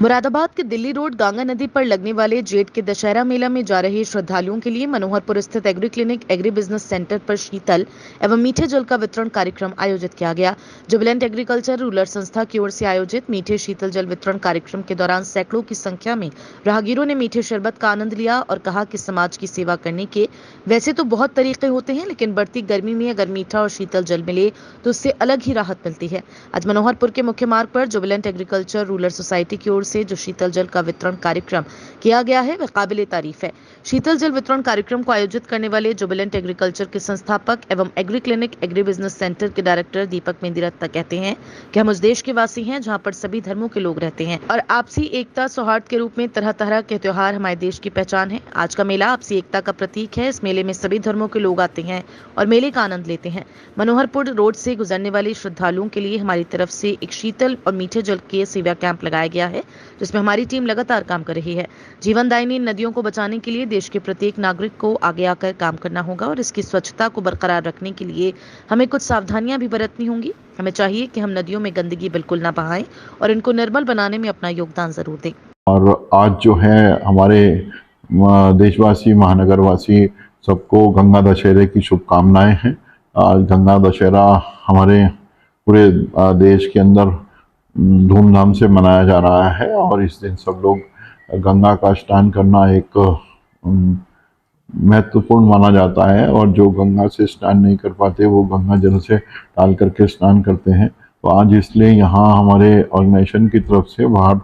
मुरादाबाद के दिल्ली रोड गंगा नदी पर लगने वाले जेठ के दशहरा मेला में जा रहे श्रद्धालुओं के लिए मनोहरपुर स्थित agree clinic agri business centre पर शीतल एवं मीठे जल का वितरण कार्यक्रम आयोजित किया गया। जुबिलेंट एग्रीकल्चर रूरल संस्था की ओर से आयोजित मीठे शीतल जल वितरण कार्यक्रम के दौरान सैकड़ों की संख्या में राहगीरों ने मीठे शरबत का आनंद लिया और कहा कि समाज की सेवा करने के वैसे तो बहुत तरीके होते हैं, लेकिन बढ़ती गर्मी में अगर मीठा और शीतल जल मिले तो उससे अलग ही राहत मिलती है। आज मनोहरपुर के मुख्य मार्ग पर जुबिलेंट एग्रीकल्चर रूरल सोसाइटी की ओर से जो शीतल जल का वितरण कार्यक्रम किया गया है वह काबिले तारीफ है। शीतल जल वितरण कार्यक्रम को आयोजित करने वाले जुबिलेंट एग्रीकल्चर के संस्थापक एवं agree clinic agri business centre के डायरेक्टर दीपक मेंदिरत्ता कहते हैं कि हम उस देश के वासी हैं जहां पर सभी धर्मों के लोग रहते हैं और आपसी एकता सौहार्द के रूप में तरह तरह के त्योहार हमारे देश की पहचान है। आज का मेला आपसी एकता का प्रतीक है। इस मेले में सभी धर्मों के लोग आते हैं और मेले का आनंद लेते हैं। मनोहरपुर रोड से गुजरने वाले श्रद्धालुओं के लिए हमारी तरफ से एक शीतल और मीठे जल के सेवा कैंप लगाया गया है, जिसमें हमारी टीम लगातार काम कर रही है। जीवनदायिनी नदियों को बचाने के लिए देश के प्रत्येक नागरिक को आगे आकर काम करना होगा और इसकी स्वच्छता को बरकरार रखने के लिए हमें कुछ सावधानियां भी बरतनी होंगी। हमें चाहिए कि हम नदियों में गंदगी बिल्कुल ना बहाएं और इनको निर्मल बनाने में अपना योगदान जरूर दें। और आज जो है हमारे देशवासी महानगरवासी सबको गंगा दशहरे की शुभकामनाएं हैं। आज गंगा दशहरा हमारे पूरे देश के अंदर धूमधाम से मनाया जा रहा है और इस दिन सब लोग गंगा का स्नान करना एक महत्वपूर्ण माना जाता है और जो गंगा से स्नान नहीं कर पाते वो गंगा जल से डाल करके स्नान करते हैं। तो आज इसलिए यहाँ हमारे ऑर्गेनाइजेशन की तरफ से बाहर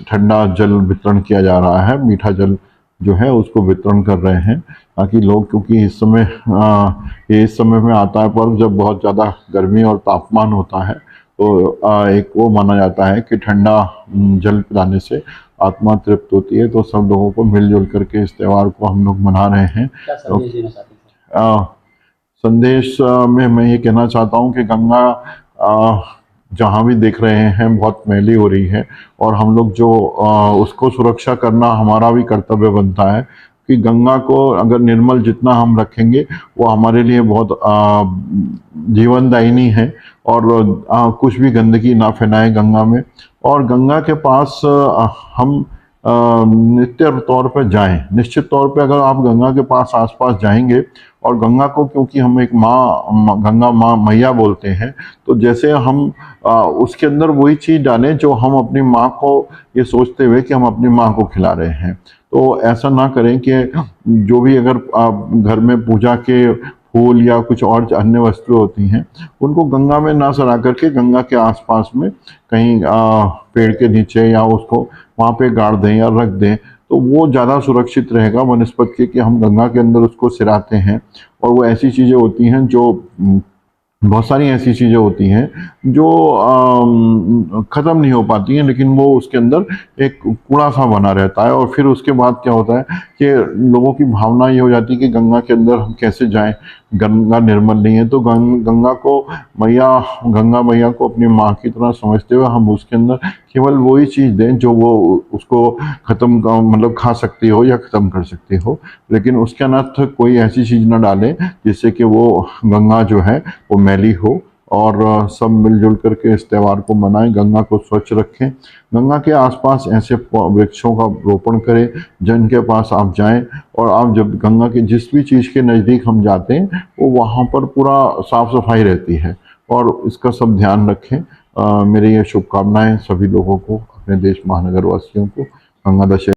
ठंडा जल वितरण किया जा रहा है। मीठा जल जो है उसको वितरण कर रहे हैं ताकि लोग, क्योंकि इस समय में आता है पर्व जब बहुत ज़्यादा गर्मी और तापमान होता है, तो एक वो माना जाता है कि ठंडा जल पिलाने से आत्मा तृप्त होती है। तो सब लोगों को मिलजुल करके इस त्यौहार को हम लोग मना रहे हैं। क्या संदेश देना चाहते हैं? संदेश में मैं ये कहना चाहता हूँ कि गंगा जहाँ भी देख रहे हैं बहुत मैली हो रही है और हम लोग जो उसको सुरक्षा करना हमारा भी कर्तव्य बनता है कि गंगा को अगर निर्मल जितना हम रखेंगे वो हमारे लिए बहुत जीवनदायिनी है और कुछ भी गंदगी ना फैलाएं गंगा में। और गंगा के पास हम नित्य तौर पर जाएं। निश्चित तौर पे अगर आप गंगा के पास आसपास जाएंगे और गंगा को, क्योंकि हम एक गंगा माँ मैया बोलते हैं, तो जैसे हम उसके अंदर वही चीज़ डालें जो हम अपनी माँ को ये सोचते हुए कि हम अपनी माँ को खिला रहे हैं। तो ऐसा ना करें कि जो भी अगर आप घर में पूजा के फूल या कुछ और अन्य वस्तुएं होती हैं उनको गंगा में ना सड़ा करके गंगा के आसपास में कहीं पेड़ के नीचे या उसको वहाँ पे गाड़ दें या रख दें, तो वो ज़्यादा सुरक्षित रहेगा बनस्पत के कि हम गंगा के अंदर उसको सिराते हैं। और वो ऐसी चीज़ें होती हैं जो बहुत सारी ऐसी चीज़ें होती हैं जो ख़त्म नहीं हो पाती हैं, लेकिन वो उसके अंदर एक कूड़ा सा बना रहता है। और फिर उसके बाद क्या होता है कि लोगों की भावना ये हो जाती है कि गंगा के अंदर हम कैसे जाएं, गंगा निर्मल नहीं है। तो गंगा मैया को अपनी माँ की तरह समझते हुए हम उसके अंदर केवल वही चीज़ दें जो वो उसको मतलब खा सकती हो या ख़त्म कर सकती हो, लेकिन उसके अनर्थ कोई ऐसी चीज़ ना डालें जिससे कि वो गंगा जो है वो मैली हो। और सब मिलजुल करके इस त्यौहार को मनाएं, गंगा को स्वच्छ रखें, गंगा के आसपास ऐसे वृक्षों का रोपण करें जिनके पास आप जाएं। और आप जब गंगा के जिस भी चीज़ के नज़दीक हम जाते हैं वो वहाँ पर पूरा साफ सफाई रहती है और इसका सब ध्यान रखें। मेरी ये शुभकामनाएं सभी लोगों को, अपने देश महानगर वासियों को गंगा दशहरा